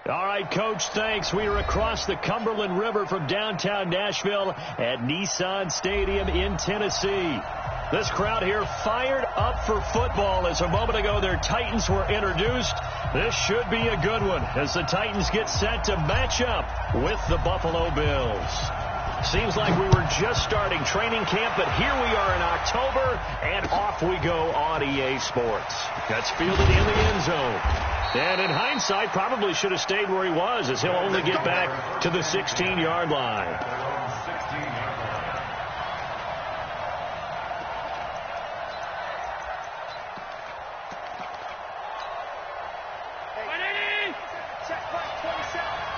All right, Coach, thanks. We are across the Cumberland River from downtown Nashville at Nissan Stadium in Tennessee. This crowd here fired up for football as a moment ago their Titans were introduced. This should be a good one as the Titans get set to match up with the Buffalo Bills. Seems like we were just starting training camp, but here we are in October, and off we go on EA Sports. That's fielded in the end zone. And in hindsight, probably should have stayed where he was, as he'll only get back to the 16-yard line.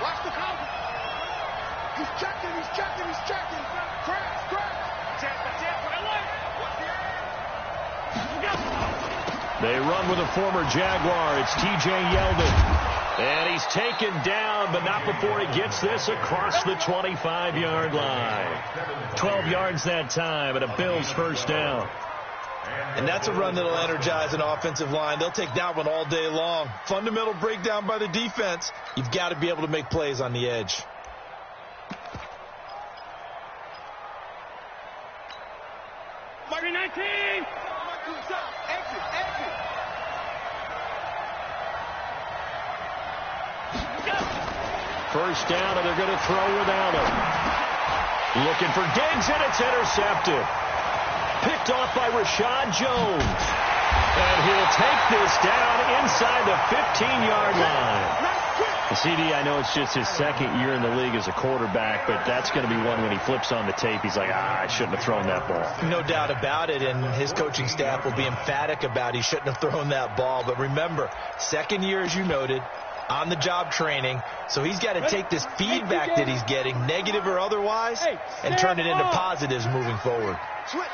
Watch the cover. He's checking. They run with a former Jaguar. It's T.J. Yeldon. And he's taken down, but not before he gets this across the 25-yard line. 12 yards that time, and a Bills first down. And that's a run that'll energize an offensive line. They'll take that one all day long. Fundamental breakdown by the defense. You've got to be able to make plays on the edge. Marty 19. Exit. First down, and they're going to throw without him. Looking for Diggs, and it's intercepted. Picked off by Rashad Jones. And he'll take this down inside the 15-yard line. CD, I know it's just his second year in the league as a quarterback, but that's going to be one when he flips on the tape. He's like, I shouldn't have thrown that ball. No doubt about it, and his coaching staff will be emphatic about he shouldn't have thrown that ball. But remember, second year, as you noted, on-the-job training, so he's got to take this feedback that he's getting, negative or otherwise, and turn it into positives moving forward. Switch.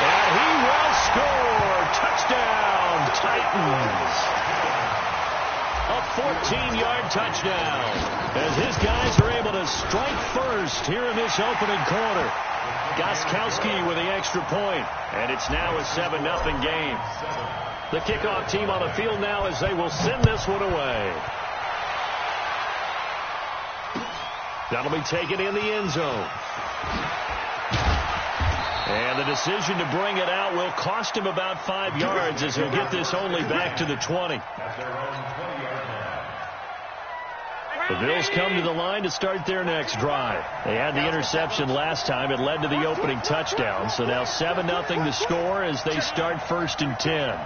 And he will score. Touchdown, Titans. A 14-yard touchdown as his guys are able to strike first here in this opening quarter. Gostkowski with the extra point, and it's now a 7-0 game. The kickoff team on the field now as they will send this one away. That'll be taken in the end zone. And the decision to bring it out will cost him about 5 yards as he'll get this only back to the 20. The Bills come to the line to start their next drive. They had the interception last time. It led to the opening touchdown. So now 7-0 the score as they start 1st and 10.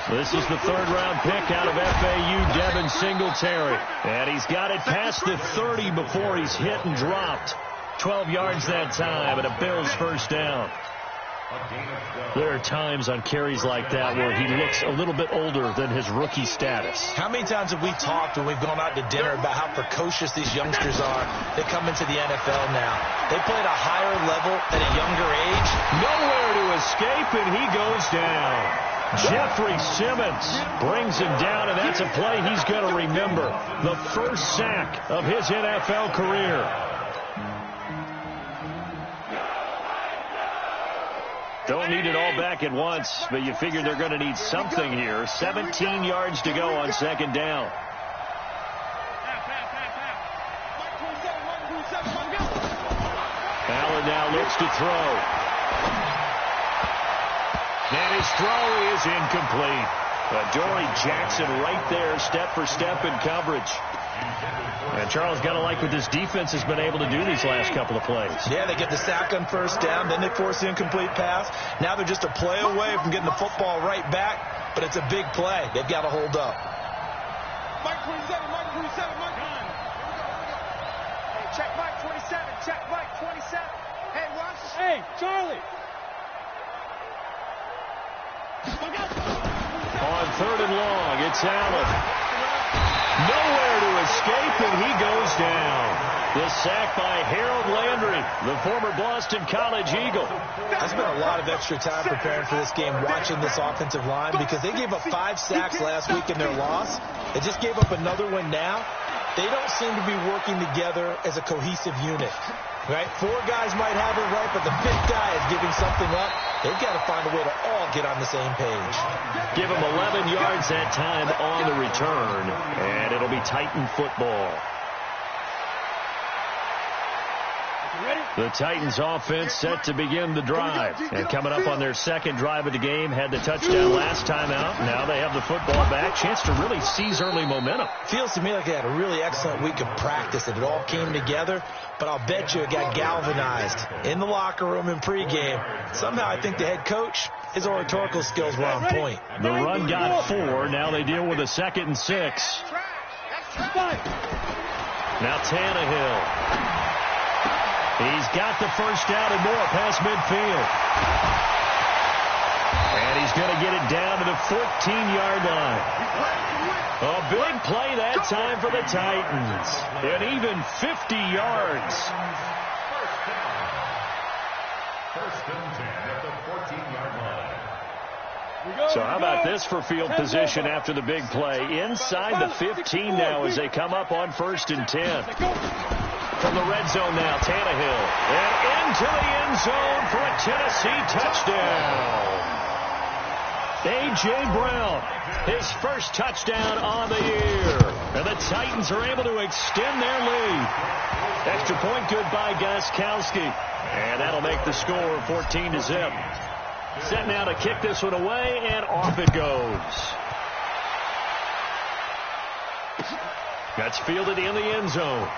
This is the third-round pick out of FAU, Devin Singletary. And he's got it past the 30 before he's hit and dropped. 12 yards that time, and a Bills first down. There are times on carries like that where he looks a little bit older than his rookie status. How many times have we talked when we've gone out to dinner about how precocious these youngsters are that come into the NFL now? They play at a higher level at a younger age. Nowhere to escape, and he goes down. Jeffrey Simmons brings him down, and that's a play he's going to remember. The first sack of his NFL career. Don't need it all back at once, but you figure they're going to need something here. 17 yards to go on second down. Allen now looks to throw. And his throw is incomplete. Dory Jackson right there, step for step in coverage. And Charles got to like what this defense has been able to do these last couple of plays. Yeah, they get the sack on first down, then they force the incomplete pass. Now they're just a play away from getting the football right back, but it's a big play. They've got to hold up. Mike 27. Hey, check Mike 27. Hey, watch. Hey, Charlie. On 3rd and long, it's Allen. Nowhere to escape, and he goes down. The sack by Harold Landry, the former Boston College Eagle. I spent a lot of extra time preparing for this game, watching this offensive line, because they gave up 5 sacks last week in their loss. They just gave up another one now. They don't seem to be working together as a cohesive unit. Right? 4 guys might have it right, but the 5th guy is giving something up. They've got to find a way to all get on the same page. Give him 11 yards that time on the return, and it'll be Titan football. The Titans offense set to begin the drive. And coming up on their second drive of the game, had the touchdown last time out. Now they have the football back. Chance to really seize early momentum. Feels to me like they had a really excellent week of practice, that it all came together. But I'll bet you it got galvanized in the locker room in pregame. Somehow I think the head coach, his oratorical skills were on point. The run got 4. Now they deal with a 2nd and 6. Now Tannehill. He's got the first down and more past midfield. And he's going to get it down to the 14-yard line. A big play that time for the Titans. And even 50 yards. First and 10 at the 14-yard line. So how about this for field position after the big play? Inside the 15 now as they come up on 1st and 10. From the red zone now, Tannehill. And into the end zone for a Tennessee touchdown. A.J. Brown, his first touchdown on the year. And the Titans are able to extend their lead. Extra point good by Gostkowski. And that'll make the score 14-0. Set now to kick this one away, and off it goes. That's fielded in the end zone.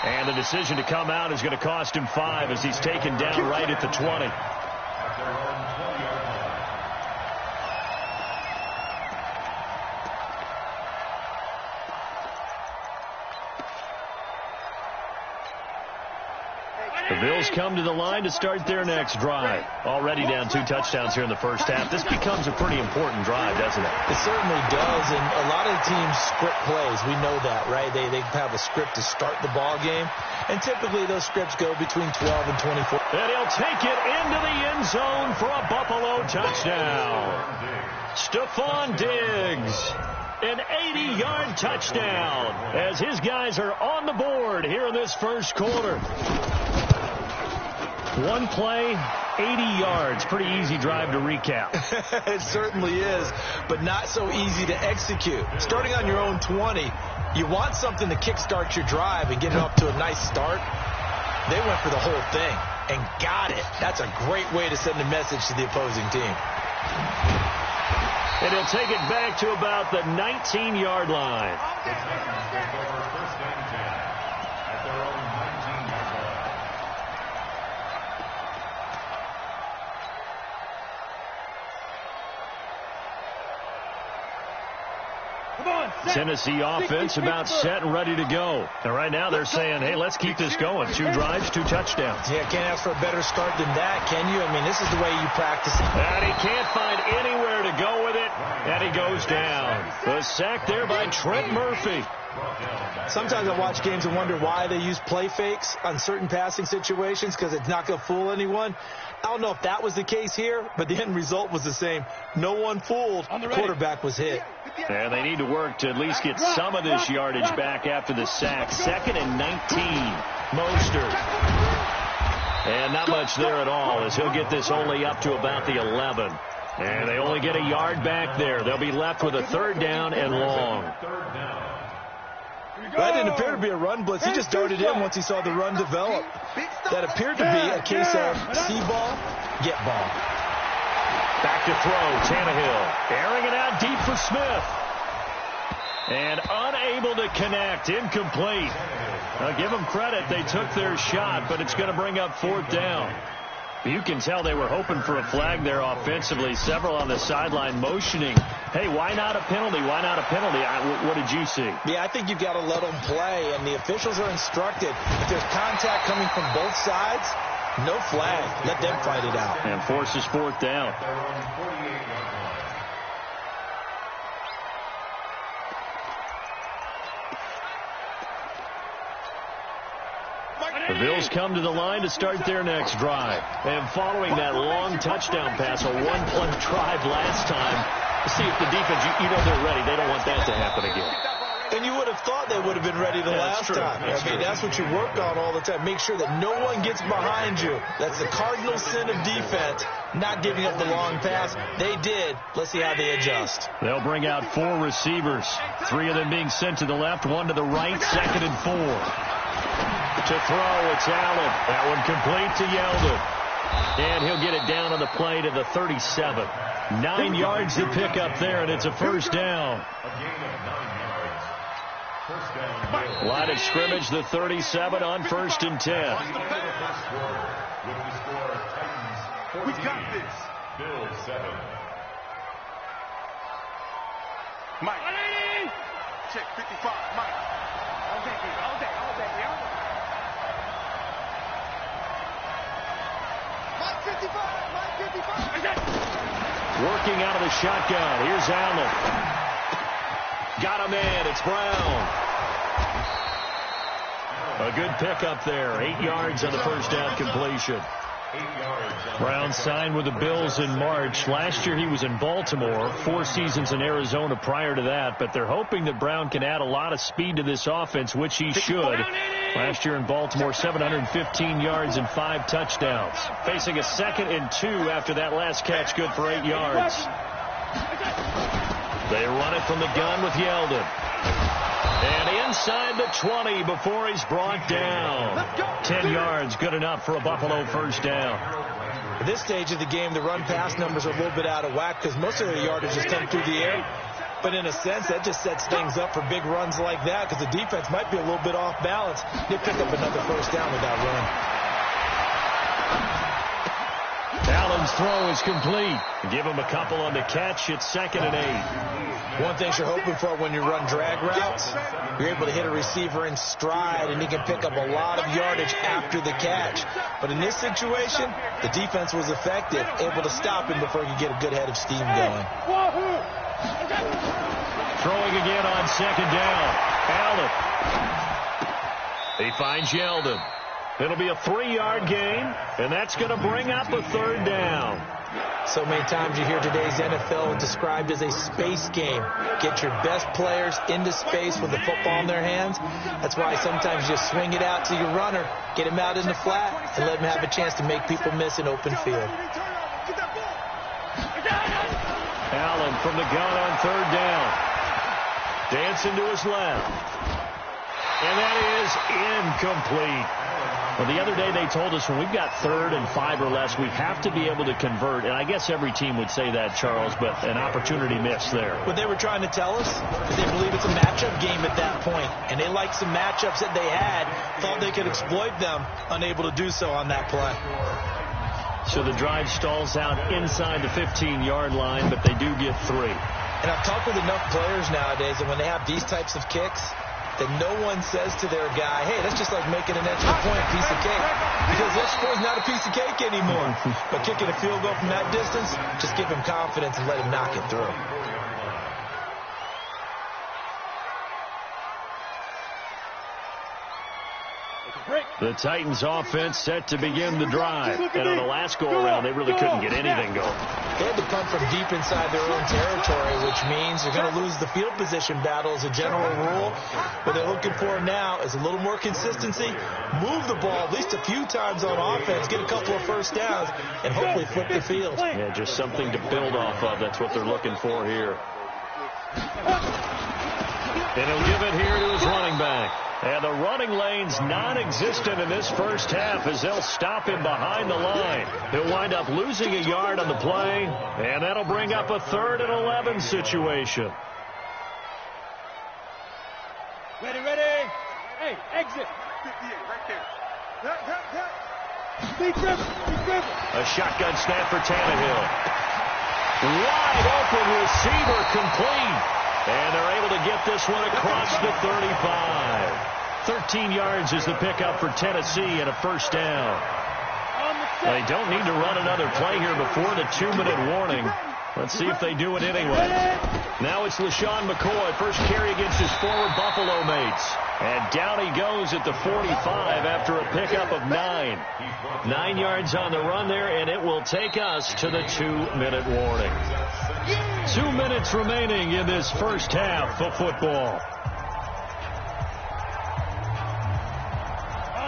And the decision to come out is going to cost him 5 as he's taken down right at the 20. The Bills come to the line to start their next drive. Already down 2 touchdowns here in the first half. This becomes a pretty important drive, doesn't it? It certainly does, and a lot of the teams script plays. We know that, right? They have a script to start the ball game, and typically those scripts go between 12 and 24. And he'll take it into the end zone for a Buffalo touchdown. Stephon Diggs. An 80-yard touchdown as his guys are on the board here in this first quarter. One play, 80 yards. Pretty easy drive to recap. It certainly is, but not so easy to execute. Starting on your own 20, you want something to kickstart your drive and get it off to a nice start. They went for the whole thing and got it. That's a great way to send a message to the opposing team. And he'll take it back to about the 19-yard line. Tennessee offense about set and ready to go. And right now they're saying, hey, let's keep this going. 2 drives, 2 touchdowns. Yeah, can't ask for a better start than that, can you? I mean, this is the way you practice it. And he can't find anywhere to go with it, and he goes down. The sack there by Trent Murphy. Sometimes I watch games and wonder why they use play fakes on certain passing situations, because it's not going to fool anyone. I don't know if that was the case here, but the end result was the same. No one fooled. Quarterback was hit. And they need to work to at least get some of this yardage back after the sack. 2nd and 19. Mostert. And not much there at all as he'll get this only up to about the 11. And they only get a yard back there. They'll be left with a 3rd down and long. That didn't appear to be a run blitz. He just darted in once he saw the run develop. That appeared to be a case of see ball, get ball. Back to throw, Tannehill. Airing it out deep for Smith. And unable to connect, incomplete. Now give them credit, they took their shot, but it's going to bring up 4th down. You can tell they were hoping for a flag there offensively. Several on the sideline motioning, hey, why not a penalty? Why not a penalty? What did you see? Yeah, I think you've got to let them play, and the officials are instructed. If there's contact coming from both sides, no flag. Let them fight it out. And forces 4th down. The Bills come to the line to start their next drive. And following that long touchdown pass, a 1-play drive last time, to see if the defense, you know they're ready. They don't want that to happen again. And you would have thought they would have been ready the last time. I mean, that's what you work on all the time. Make sure that no one gets behind you. That's the cardinal sin of defense, not giving up the long pass. They did. Let's see how they adjust. They'll bring out 4 receivers, 3 of them being sent to the left, 1 to the right, 2nd and 4. To throw, it's Allen. That one complete to Yeldon. And he'll get it down on the play to the 37. 9 yards to pick up there, and it's a first down. Line of scrimmage, the 37 on 1st and 10. We got this. Bill 7. Mike. Check 55. Mike. All day. Mike 55. Mike 55. Working out of the shotgun. Here's Allen. Got a man. It's Brown. A good pickup there. 8 yards on the first down completion. Brown signed with the Bills in March. Last year he was in Baltimore, 4 seasons in Arizona prior to that, but they're hoping that Brown can add a lot of speed to this offense, which he should. Last year in Baltimore, 715 yards and 5 touchdowns. Facing a 2nd and 2 after that last catch, good for 8 yards. They run it from the gun with Yeldon. And inside the 20 before he's brought down. 10 yards, good enough for a Buffalo first down. At this stage of the game, the run-pass numbers are a little bit out of whack because most of their yardage has come through the air. But in a sense, that just sets things up for big runs like that because the defense might be a little bit off balance. They pick up another first down with that run. Allen's throw is complete. Give him a couple on the catch. It's 2nd and 8. One thing you're hoping for when you run drag routes, you're able to hit a receiver in stride, and he can pick up a lot of yardage after the catch. But in this situation, the defense was effective, able to stop him before he could get a good head of steam going. Throwing again on 2nd down. Allen. He finds Yeldon. It'll be a 3-yard gain, and that's going to bring up a 3rd down. So many times you hear today's NFL described as a space game. Get your best players into space with the football in their hands. That's why sometimes you just swing it out to your runner, get him out in the flat, and let him have a chance to make people miss an open field. Allen from the gun on 3rd down. Dancing to his left. And that is incomplete. Well, the other day they told us when we've got 3rd and 5 or less, we have to be able to convert. And I guess every team would say that, Charles, but an opportunity missed there. What they were trying to tell us is they believe it's a matchup game at that point. And they liked some matchups that they had, thought they could exploit them, unable to do so on that play. So the drive stalls out inside the 15-yard line, but they do get 3. And I've talked with enough players nowadays, and when they have these types of kicks, that no one says to their guy, hey, that's just like making an extra point piece of cake. Because the extra point is not a piece of cake anymore. But kicking a field goal from that distance, just give him confidence and let him knock it through. The Titans offense set to begin the drive. And on the last go-around, they really couldn't get anything going. They had to punt from deep inside their own territory, which means they're going to lose the field position battle as a general rule. What they're looking for now is a little more consistency, move the ball at least a few times on offense, get a couple of first downs, and hopefully flip the field. Yeah, just something to build off of. That's what they're looking for here. And he'll give it here to his running back. And the running lane's non-existent in this first half as they'll stop him behind the line. He'll wind up losing a yard on the play, and that'll bring up a 3rd and 11 situation. Ready. Hey, exit. 58, right there. Be driven. A shotgun snap for Tannehill. Wide open receiver complete. And they're able to get this one across the 35. 13 yards is the pickup for Tennessee and a first down. They don't need to run another play here before the 2-minute warning. Let's see if they do it anyway. Now it's LaShawn McCoy, first carry against his former Buffalo mates. And down he goes at the 45 after a pickup of 9. 9 yards on the run there, and it will take us to the 2-minute warning. 2 minutes remaining in this first half of football.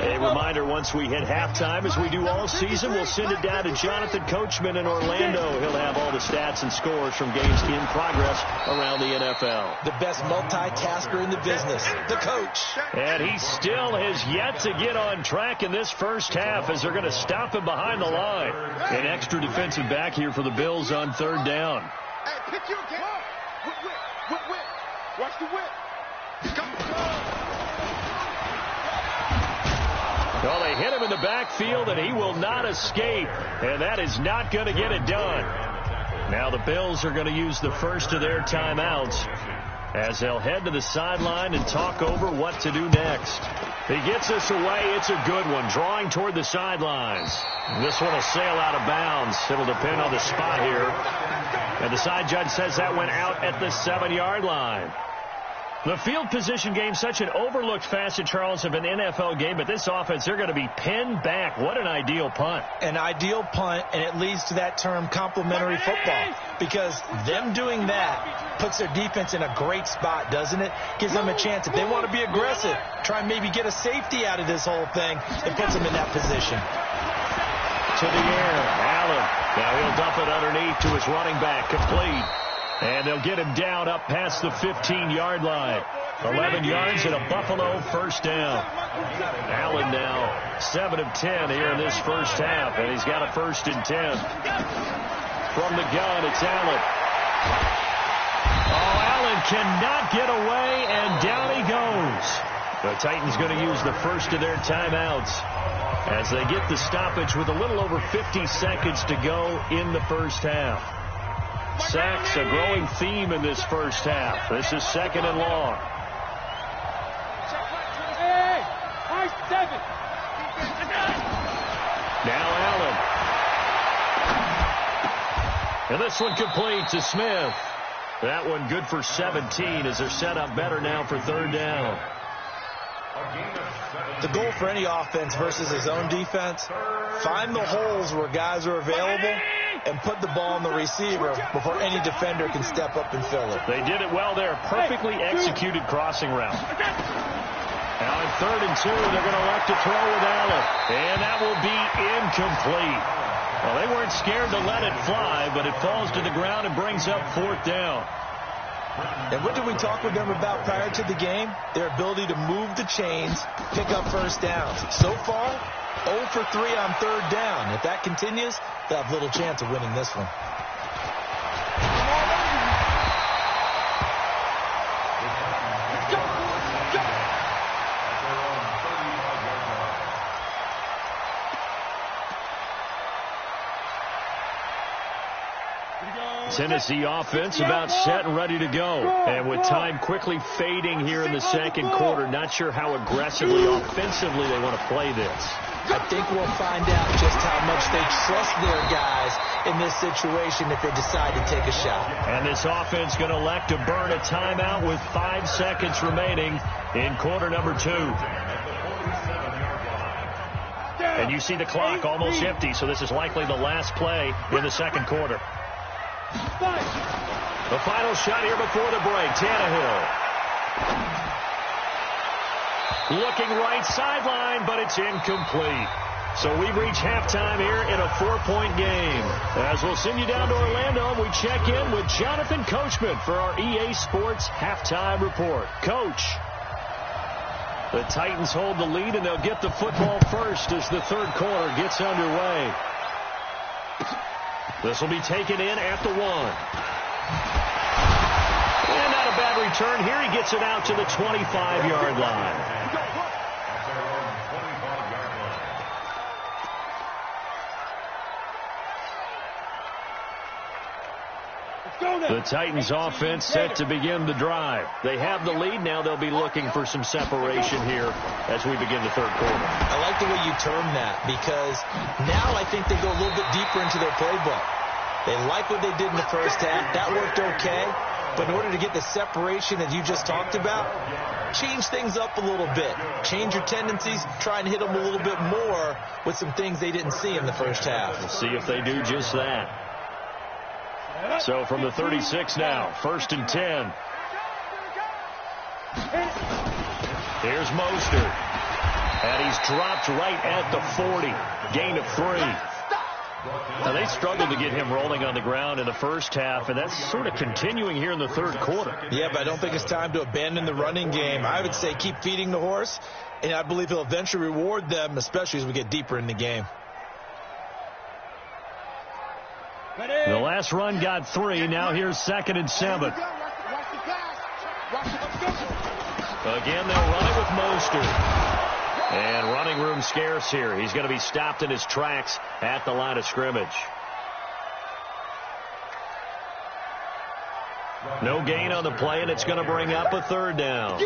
A reminder, once we hit halftime, as we do all season, we'll send it down to Jonathan Coachman in Orlando. He'll have all the stats and scores from games in progress around the NFL. The best multitasker in the business, the coach. And he still has yet to get on track in this first half as they're going to stop him behind the line. An extra defensive back here for the Bills on third down. Hey, pick you again. Whip. Watch the whip. Go. Well, they hit him in the backfield, and he will not escape. And that is not going to get it done. Now the Bills are going to use the first of their timeouts as they'll head to the sideline and talk over what to do next. He gets this away. It's a good one, drawing toward the sidelines. This one will sail out of bounds. It'll depend on the spot here. And the side judge says that went out at the 7-yard line. The field position game, such an overlooked facet, Charles, of an NFL game, but this offense, they're going to be pinned back. What an ideal punt. An ideal punt, and it leads to that term complementary football, because them doing that puts their defense in a great spot, doesn't it? Gives them a chance. If they want to be aggressive, try and maybe get a safety out of this whole thing, it puts them in that position. To the air, Allen. Now he'll dump it underneath to his running back, complete. And they'll get him down up past the 15-yard line. 11 yards and a Buffalo first down. Allen now 7 of 10 here in this first half, and he's got a 1st and 10. From the gun, it's Allen. Oh, Allen cannot get away, and down he goes. The Titans going to use the first of their timeouts as they get the stoppage with a little over 50 seconds to go in the first half. Sacks, a growing theme in this first half. This is 2nd and long. Now Allen. And this one complete to Smith. That one good for 17 as they're set up better now for 3rd down. The goal for any offense versus his own defense, find the holes where guys are available and put the ball on the receiver before any defender can step up and fill it. They did it well there. Perfectly executed crossing route. Now in 3rd and 2, they're going to elect to throw with Allen. And that will be incomplete. Well, they weren't scared to let it fly, but it falls to the ground and brings up 4th down. And what did we talk with them about prior to the game? Their ability to move the chains, pick up first downs. So far, 0 for 3 on 3rd down. If that continues, they'll have little chance of winning this one. Tennessee offense about set and ready to go. And with time quickly fading here in the 2nd quarter, not sure how aggressively, offensively they want to play this. I think we'll find out just how much they trust their guys in this situation if they decide to take a shot. And this offense going to elect to burn a timeout with 5 seconds remaining in quarter number 2. And you see the clock almost empty, so this is likely the last play in the 2nd quarter. The final shot here before the break. Tannehill. Looking right sideline, but it's incomplete. So we reach halftime here in a 4-point game. As we'll send you down to Orlando, we check in with Jonathan Coachman for our EA Sports Halftime Report. Coach. The Titans hold the lead, and they'll get the football first as the 3rd quarter gets underway. This will be taken in at the 1. And not a bad return here. He gets it out to the 25-yard line. The Titans offense set to begin the drive. They have the lead. Now they'll be looking for some separation here as we begin the 3rd quarter. I like the way you term that, because now I think they go a little bit deeper into their playbook. They like what they did in the first half. That worked okay. But in order to get the separation that you just talked about, change things up a little bit. Change your tendencies. Try and hit them a little bit more with some things they didn't see in the first half. We'll see if they do just that. So from the 36 now, 1st and 10. Here's Mostert. And he's dropped right at the 40. Gain of 3. Now, they struggled to get him rolling on the ground in the first half, and that's sort of continuing here in the third quarter. Yeah, but I don't think it's time to abandon the running game. I would say keep feeding the horse, and I believe he'll eventually reward them, especially as we get deeper in the game. The last run got 3. Now here's 2nd and 7. Again, they'll run it with Mostert. And running room scarce here. He's going to be stopped in his tracks at the line of scrimmage. No gain on the play, and it's going to bring up a 3rd down.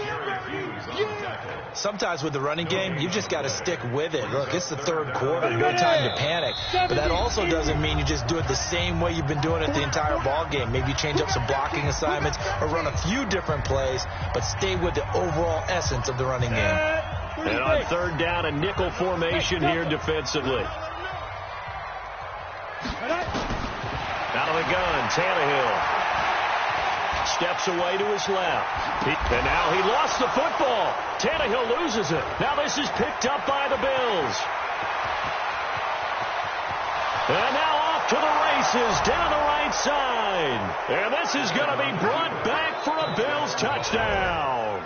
Sometimes with the running game, you've just got to stick with it. Look, it's the third quarter. No time to panic. But that also doesn't mean you just do it the same way you've been doing it the entire ball game. Maybe change up some blocking assignments or run a few different plays, but stay with the overall essence of the running game. And on 3rd down, a nickel formation here defensively. Out of the gun, Tannehill. Steps away to his left. And now he lost the football. Tannehill loses it. Now this is picked up by the Bills. And now off to the races down the right side. And this is going to be brought back for a Bills touchdown.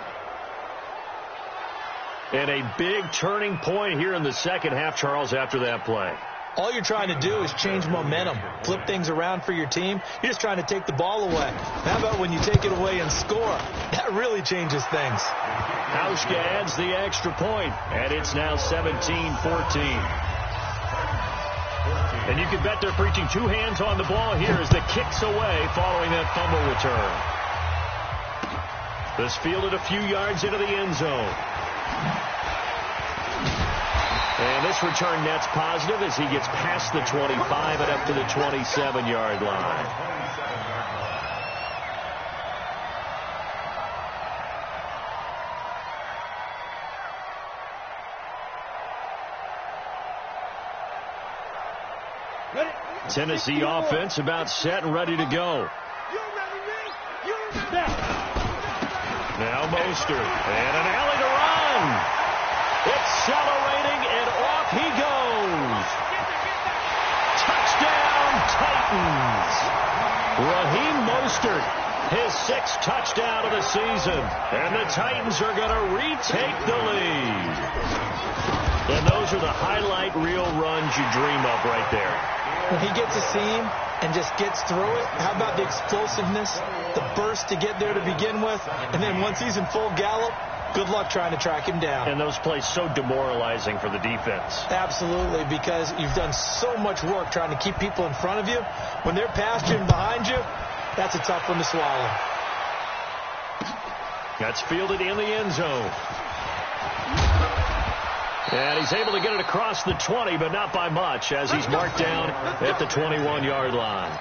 And a big turning point here in the second half, Charles, after that play. All you're trying to do is change momentum, flip things around for your team. You're just trying to take the ball away. How about when you take it away and score? That really changes things. Hauschka adds the extra point, and it's now 17-14. And you can bet they're preaching 2 hands on the ball here as the kick's away following that fumble return. This fielded a few yards into the end zone. And this return net's positive as he gets past the 25 and up to the 27-yard line. Tennessee offense about set and ready to go. Now Mostert, and an alley to run. Accelerating, and off he goes. Touchdown, Titans. Raheem Mostert, his 6th touchdown of the season. And the Titans are going to retake the lead. And those are the highlight reel runs you dream of right there. When he gets a seam and just gets through it, how about the explosiveness, the burst to get there to begin with, and then once he's in full gallop, good luck trying to track him down. And those plays so demoralizing for the defense. Absolutely, because you've done so much work trying to keep people in front of you. When they're past you and behind you, that's a tough one to swallow. That's fielded in the end zone. And he's able to get it across the 20, but not by much, as he's marked down at the 21-yard line.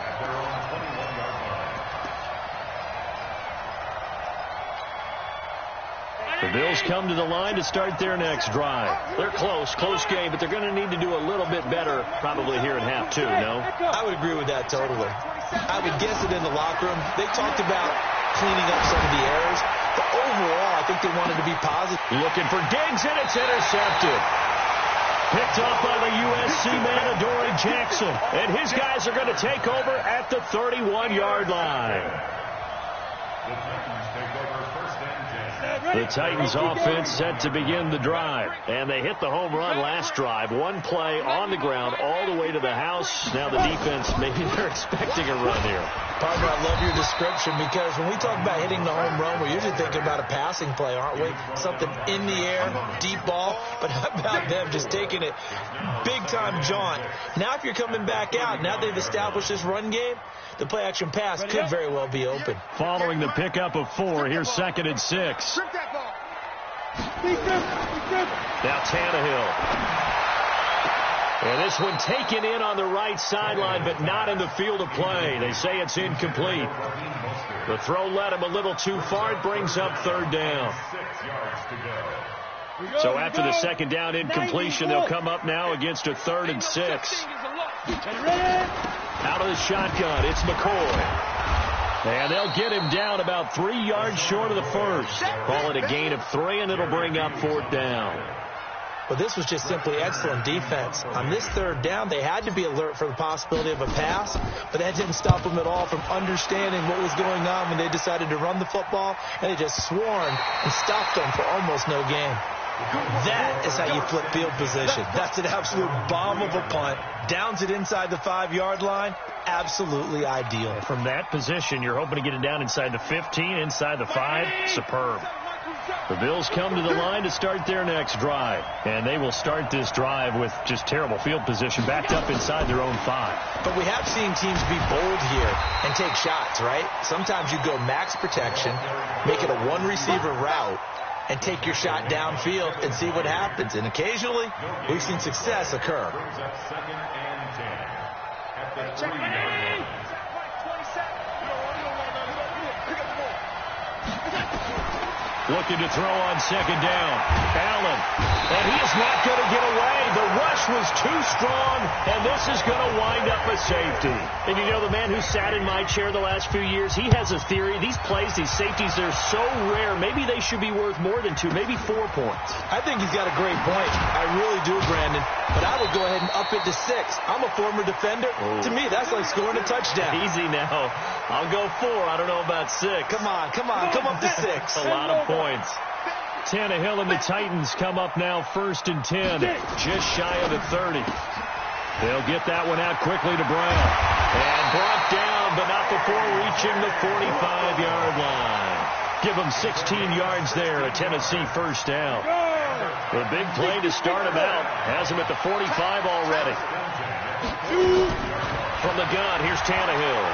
The Bills come to the line to start their next drive. They're close game, but they're going to need to do a little bit better probably here in half 2, no? I would agree with that totally. I would guess it in the locker room. They talked about cleaning up some of the errors, but overall, I think they wanted to be positive. Looking for Diggs, and it's intercepted. Picked off by the USC man, Adoree Jackson. And his guys are going to take over at the 31-yard line. The Titans offense set to begin the drive. And they hit the home run last drive. One play on the ground all the way to the house. Now the defense, maybe they're expecting a run here. Partner, I love your description, because when we talk about hitting the home run, we're usually thinking about a passing play, aren't we? Something in the air, deep ball. But how about them just taking it big-time jaunt? Now if you're coming back out, now they've established this run game, the play-action pass could very well be open. Following the pickup of 4, here's 2nd and 6. Now Tannehill. And this one taken in on the right sideline, but not in the field of play. They say it's incomplete. The throw led him a little too far. It brings up 3rd down. So after the 2nd down incompletion, they'll come up now against a 3rd and 6. Out of the shotgun, it's McCoy. And they'll get him down about 3 yards short of the first. Call it a gain of 3, and it'll bring up 4th down. Well, this was just simply excellent defense. On this 3rd down, they had to be alert for the possibility of a pass, but that didn't stop them at all from understanding what was going on when they decided to run the football, and they just swarmed and stopped them for almost no gain. That is how you flip field position. That's an absolute bomb of a punt. Downs it inside the 5-yard line. Absolutely ideal. From that position, you're hoping to get it down inside the 15, inside the 5. Superb. The Bills come to the line to start their next drive. And they will start this drive with just terrible field position, backed up inside their own 5. But we have seen teams be bold here and take shots, right? Sometimes you go max protection, make it a one-receiver route, and take your shot downfield and see what happens. And occasionally, we've seen success occur. Looking to throw on 2nd down. Allen. And he is not going to get away. The rush was too strong, and this is going to wind up a safety. And you know, the man who sat in my chair the last few years, he has a theory. These plays, these safeties, they're so rare. Maybe they should be worth more than 2, maybe 4 points. I think he's got a great point. I really do, Brandon. But I would go ahead and up it to 6. I'm a former defender. To me, that's like scoring a touchdown. Easy now. I'll go 4. I don't know about 6. Come on. Come up to 6. A lot of points. Tannehill and the Titans come up now 1st and 10, just shy of the 30. They'll get that one out quickly to Brown. And brought down, but not before reaching the 45-yard line. Give them 16 yards there, a Tennessee 1st down. The big play to start him out has him at the 45 already. From the gun, here's Tannehill.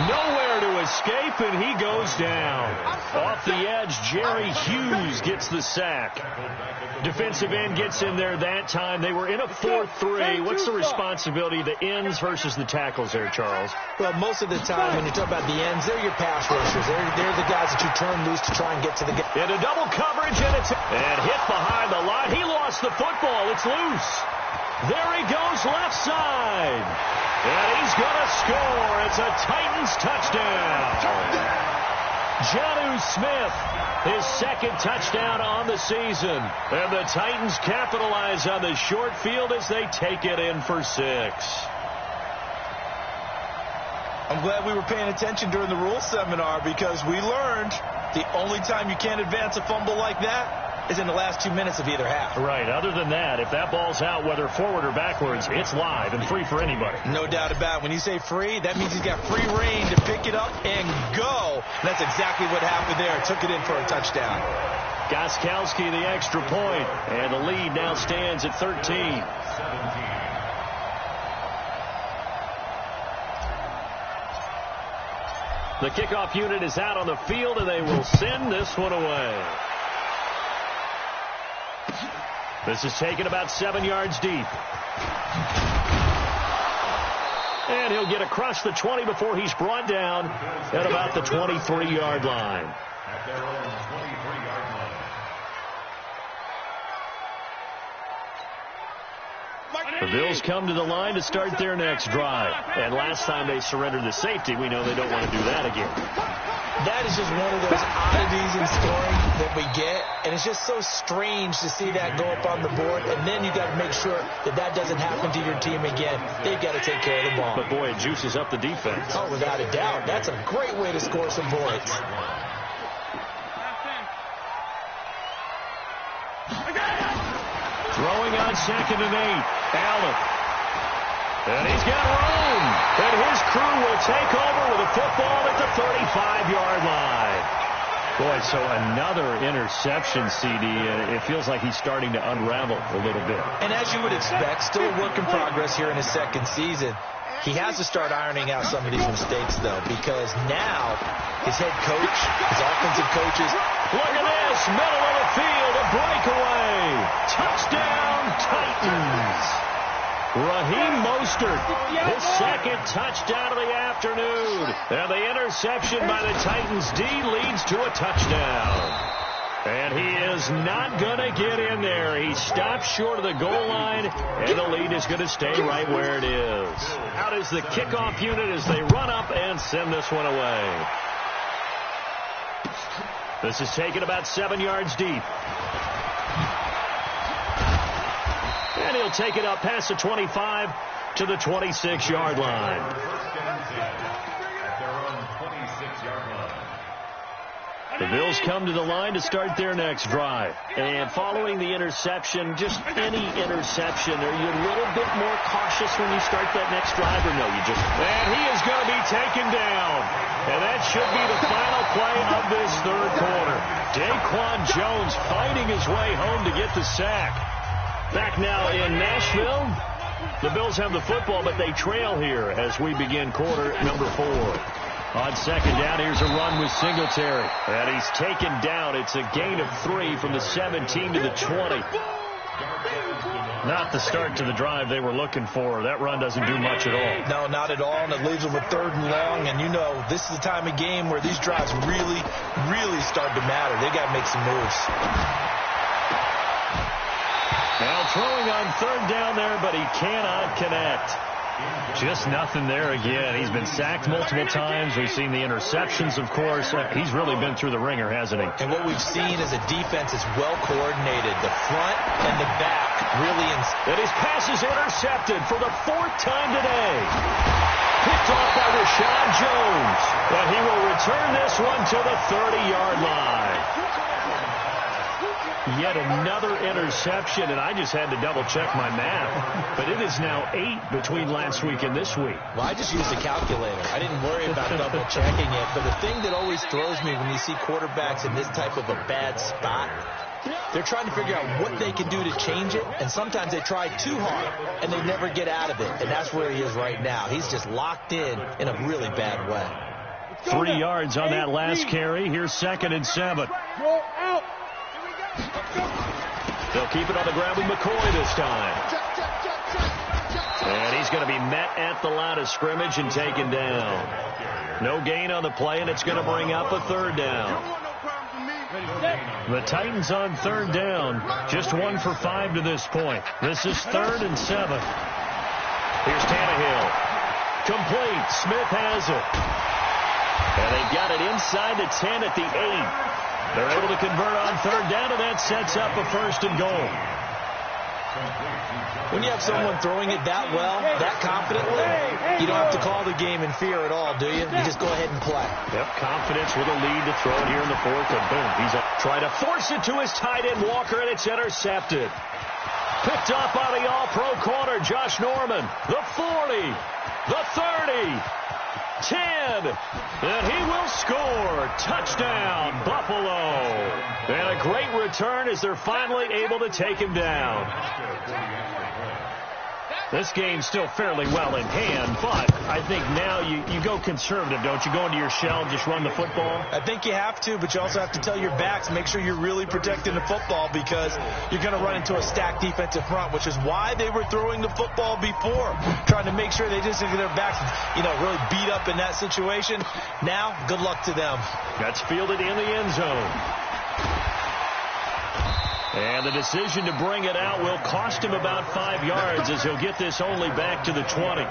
Nowhere to escape, and he goes down. Off the edge, Jerry Hughes gets the sack. Defensive end gets in there that time. They were in a 4-3. What's the responsibility, the ends versus the tackles there, Charles? Well, most of the time when you talk about the ends, they're your pass rushers. They're the guys that you turn loose to try and get to the game. Into double coverage, and hit behind the line. He lost the football. It's loose. There he goes, left side. And he's going to score. It's a Titans touchdown. Jonnu Smith, his 2nd touchdown on the season. And the Titans capitalize on the short field as they take it in for 6. I'm glad we were paying attention during the rules seminar, because we learned the only time you can't advance a fumble like that is in the last 2 minutes of either half. Right. Other than that, if that ball's out, whether forward or backwards, it's live and free for anybody. No doubt about it. When you say free, that means he's got free reign to pick it up and go. And that's exactly what happened there. Took it in for a touchdown. Gostkowski, the extra point, and the lead now stands at 13. The kickoff unit is out on the field, and they will send this one away. This is taken about 7 yards deep. And he'll get across the 20 before he's brought down at about the 23-yard line. At their own 23-yard line. The Bills come to the line to start their next drive. And last time they surrendered the safety, we know they don't want to do that again. That is just one of those oddities in scoring that we get. And it's just so strange to see that go up on the board. And then you got to make sure that that doesn't happen to your team again. They've got to take care of the ball. But, boy, it juices up the defense. Oh, without a doubt. That's a great way to score some points. Throwing on 2nd and 8. Allen. And he's got room. And his crew will take over with a football at the 35-yard line. Boy, so another interception, CD. It feels like he's starting to unravel a little bit. And as you would expect, still a work in progress here in his 2nd season. He has to start ironing out some of these mistakes, though, because now his head coach, his offensive coaches. Look at this, middle of the field, a breakaway. Touchdown, Titans. Raheem Mostert, his 2nd touchdown of the afternoon. And the interception by the Titans D leads to a touchdown. And he is is not going to get in there. He stops short of the goal line, and the lead is going to stay right where it is. Out is the kickoff unit as they run up and send this one away. This is taken about 7 yards deep. And he'll take it up past the 25 to the 26-yard line. The Bills come to the line to start their next drive. And following the interception, just any interception, are you a little bit more cautious when you start that next drive, or no? And he is going to be taken down. And that should be the final play of this third quarter. Daquan Jones fighting his way home to get the sack. Back now in Nashville. The Bills have the football, but they trail here as we begin quarter number 4. On second down, here's a run with Singletary. And he's taken down. It's a gain of 3 from the 17 to the 20. Not the start to the drive they were looking for. That run doesn't do much at all. No, not at all, and it leaves them with 3rd and long. And, you know, this is the time of game where these drives really, really start to matter. They got to make some moves. Now throwing on 3rd down there, but he cannot connect. Just nothing there again. He's been sacked multiple times. We've seen the interceptions, of course. He's really been through the ringer, hasn't he? And what we've seen is a defense is well coordinated. The front and the back really. And his pass is intercepted for the 4th time today. Picked off by Rashad Jones. But he will return this one to the 30-yard line. Yet another interception, and I just had to double-check my math. But it is now 8 between last week and this week. Well, I just used a calculator. I didn't worry about double-checking it. But the thing that always throws me when you see quarterbacks in this type of a bad spot, they're trying to figure out what they can do to change it, and sometimes they try too hard, and they never get out of it. And that's where he is right now. He's just locked in a really bad way. 3 yards on that last carry. Here's 2nd and 7. Roll out. They'll keep it on the ground with McCoy this time. And he's going to be met at the line of scrimmage and taken down. No gain on the play, and it's going to bring up a 3rd down. The Titans on 3rd down. Just 1 for 5 to this point. This is 3rd and 7. Here's Tannehill. Complete. Smith has it. And they've got it inside the 10 at the 8. They're able to convert on 3rd down, and that sets up a 1st and goal. When you have someone throwing it that well, that confidently, you don't have to call the game in fear at all, do you? You just go ahead and play. Yep, confidence with a lead to throw it here in the 4th, and boom, he's up. Trying to force it to his tight end, Walker, and it's intercepted. Picked up by the all-pro corner, Josh Norman. The 40, the 30. 10, and he will score. Touchdown, Buffalo. And a great return as they're finally able to take him down. This game's still fairly well in hand, but I think now you go conservative, don't you? Go into your shell and just run the football? I think you have to, but you also have to tell your backs, make sure you're really protecting the football, because you're going to run into a stacked defensive front, which is why they were throwing the football before, trying to make sure they didn't get their backs, really beat up in that situation. Now, good luck to them. That's fielded in the end zone. And the decision to bring it out will cost him about 5 yards, as he'll get this only back to the 20.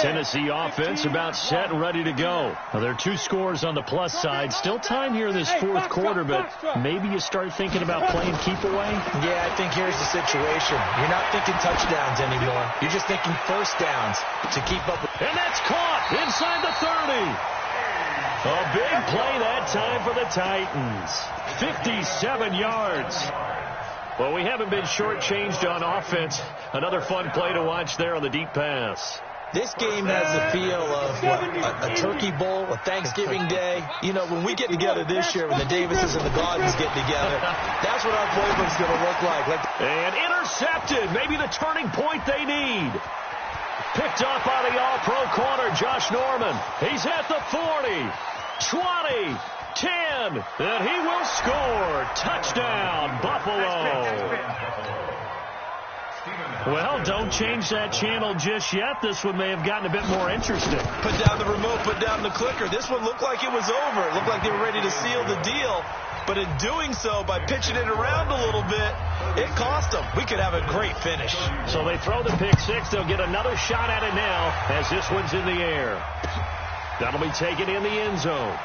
Tennessee offense about set and ready to go. Now, there are 2 scores on the plus side. Still time here in this 4th quarter, but maybe you start thinking about playing keep away? Yeah, I think here's the situation. You're not thinking touchdowns anymore. You're just thinking 1st downs to keep up with. And that's caught inside the 30. A big play that time for the Titans. 57 yards. Well, we haven't been shortchanged on offense. Another fun play to watch there on the deep pass. This game has the feel of a turkey bowl, a Thanksgiving day. When we get together this year, when the Davises and the Gardens get together, that's what our playbook's going to look like. And intercepted. Maybe the turning point they need. Picked up by the all-pro corner, Josh Norman. He's at the 40, 20, 10, and he will score. Touchdown, Buffalo. Well, don't change that channel just yet. This one may have gotten a bit more interesting. Put down the remote, put down the clicker. This one looked like it was over. It looked like they were ready to seal the deal. But in doing so, by pitching it around a little bit, it cost them. We could have a great finish. So they throw the pick six. They'll get another shot at it now as this one's in the air. That'll be taken in the end zone.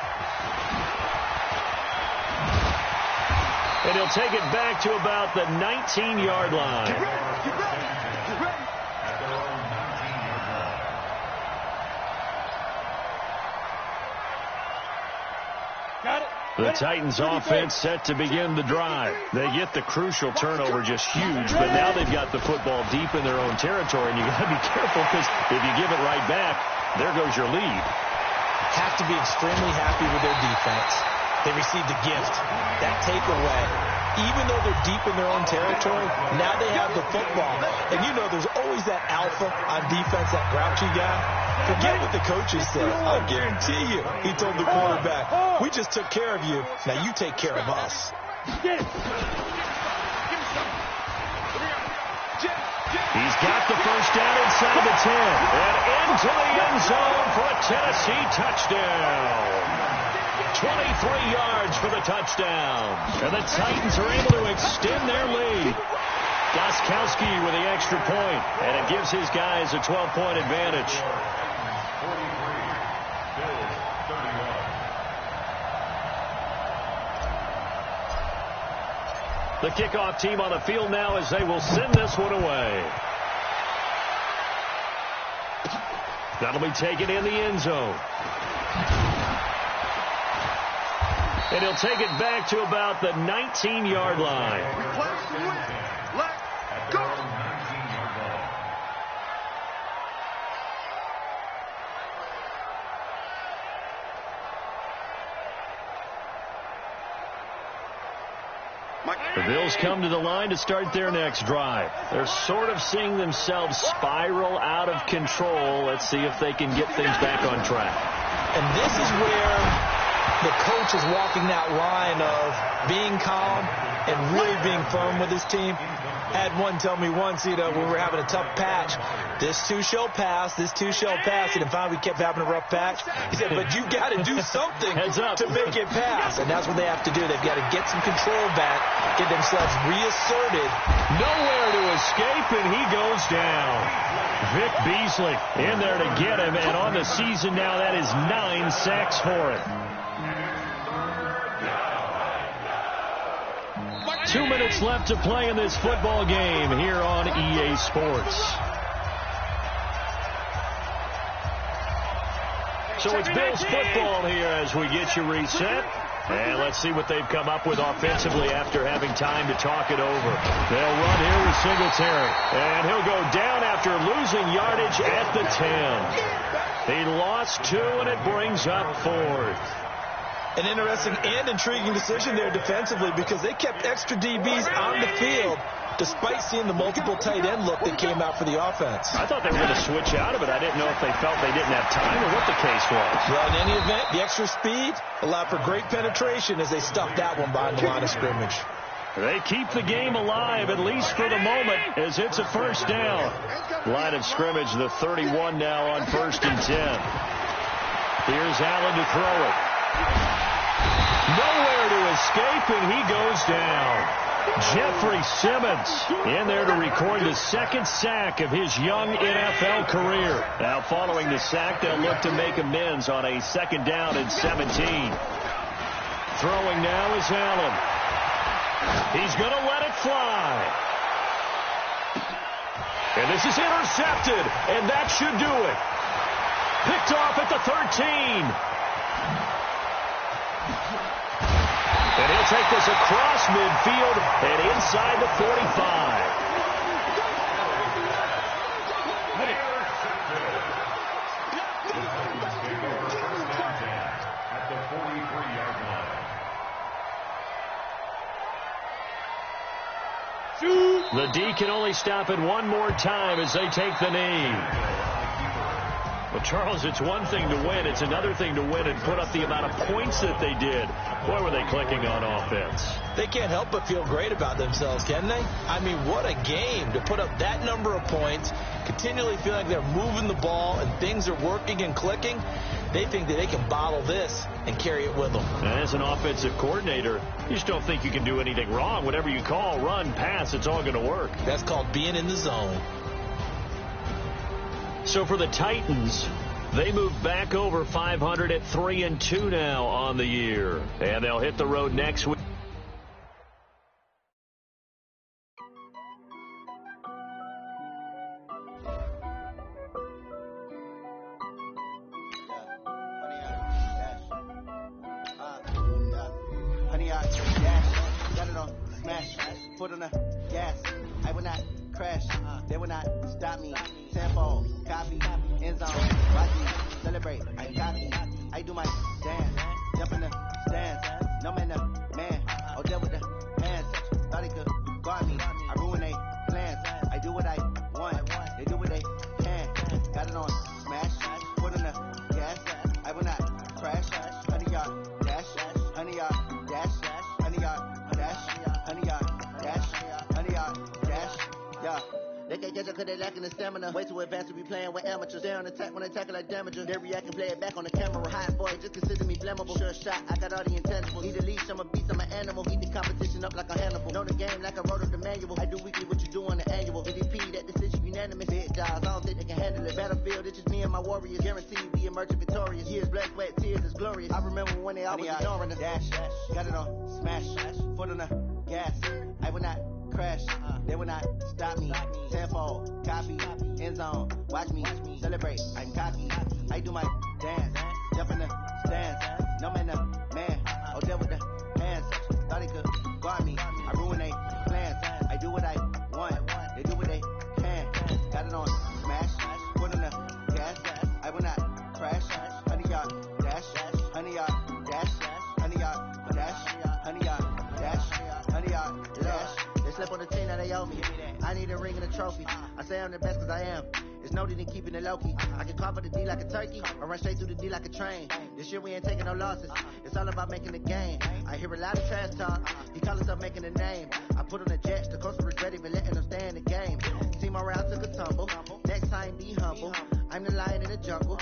And he'll take it back to about the 19-yard line. Get ready, get ready, get ready. Got it. The Titans offense set to begin the drive. They get the crucial turnover, just huge, but now they've got the football deep in their own territory, and you got to be careful because if you give it right back, there goes your lead. Have to be extremely happy with their defense. They received a gift. That takeaway, even though they're deep in their own territory, now they have the football. And you know there's always that alpha on defense, that grouchy guy. Forget what the coaches say. I guarantee you, he told the quarterback, we just took care of you. Now you take care of us. He's got the first down inside the 10 and into the end zone for a Tennessee touchdown. 23 yards for the touchdown. And the Titans are able to extend their lead. Gostkowski with the extra point, and it gives his guys a 12-point advantage. The kickoff team on the field now as they will send this one away. That'll be taken in the end zone. And he'll take it back to about the 19-yard line. Play to win. Let's go. The Bills come to the line to start their next drive. They're sort of seeing themselves spiral out of control. Let's see if they can get things back on track. And this is where the coach is walking that line of being calm and really being firm with his team. I had one tell me once, when we were having a tough patch, this too shall pass, this too shall pass, and finally we kept having a rough patch. He said, but you got to do something to make it pass, and that's what they have to do. They've got to get some control back, get themselves reasserted. Nowhere to escape, and he goes down. Vic Beasley in there to get him, and on the season now, that is 9 sacks for him. 2 minutes left to play in this football game here on EA Sports. So it's Bills football here as we get you reset. And let's see what they've come up with offensively after having time to talk it over. They'll run here with Singletary. And he'll go down after losing yardage at the 10. He lost 2, and it brings up 4th. An interesting and intriguing decision there defensively because they kept extra DBs on the field despite seeing the multiple tight end look that came out for the offense. I thought they were going to switch out of it. I didn't know if they felt they didn't have time or what the case was. Well, in any event, the extra speed allowed for great penetration as they stuffed that one behind the line of scrimmage. They keep the game alive, at least for the moment, as it's a first down. Line of scrimmage, the 31 now on 1st and 10. Here's Allen to throw it. Nowhere to escape, and he goes down. Jeffrey Simmons in there to record the 2nd sack of his young NFL career. Now, following the sack, they'll look to make amends on a 2nd down and 17. Throwing now is Allen. He's going to let it fly. And this is intercepted, and that should do it. Picked off at the 13. And he'll take this across midfield and inside the 45. At the 43-yard line. The D can only stop it one more time as they take the knee. Well, Charles, it's one thing to win. It's another thing to win and put up the amount of points that they did. Boy, were they clicking on offense. They can't help but feel great about themselves, can they? I mean, what a game to put up that number of points, continually feel like they're moving the ball and things are working and clicking. They think that they can bottle this and carry it with them. As an offensive coordinator, you just don't think you can do anything wrong. Whatever you call, run, pass, it's all going to work. That's called being in the zone. So for the Titans, they move back over 500 at 3-2 now on the year. And they'll hit the road next week. Foot on the gas, I will not crash, they will not stop me. Tempo, copy, end zone, watch me celebrate. I copy, I do my dance, jump in the stands. No man, the man, oh there with the hands. Thought he could guard me, I ruin they plans. I do what I want, they do what they can. Got it on smash, foot on the gas, I will not crash. 100-yard dash, 100-yard dash, 100-yard dash, 100-yard. Yeah. They can't catch up cause they lacking the stamina. Way too advanced to be playing with amateurs. They on attack when they tackle like damager. They react and play it back on the camera. Hot boy, just consider me flammable. Sure shot, I got all the intangibles. Need a leash, I'm a beast, I'm an animal. Eat the competition up like a Hannibal. Know the game like I wrote up the manual. I do weekly what you do on the annual. MVP, that decision unanimous. Big jobs, I don't think they can handle it. Battlefield, it's just me and my warriors. Guaranteed we emerge victorious. Years, blood, sweat, tears, is glorious. I remember when they always ignoring us. Dash, got it on smash, foot on the gas. I will not crash, they will not stop me. Tenfold, copy, end zone, watch me celebrate. I'm cocky, I do my dance, jump in the stands. No man, the man, oh there with the hands. Thought he could guard me, I ruin they plans. I do what I want, they do what they can. Got it on smash, foot on the gas. I will not crash. 100-yard dash, 100-yard dash, 100-yard dash, 100-yard dash, 100-yard dash. They slip on the team, now they owe me. I need a ring and a trophy. I say I'm the best cause I am. It's no need in keeping it low-key. I can carve up the D like a turkey or run straight through the D like a train. This year we ain't taking no losses. It's all about making the game. I hear a lot of trash talk. He call himself making a name. I put on the Jets. The coach will regret even letting them stay in the game. Team around took a tumble. Next time be humble. I'm the lion in the jungle.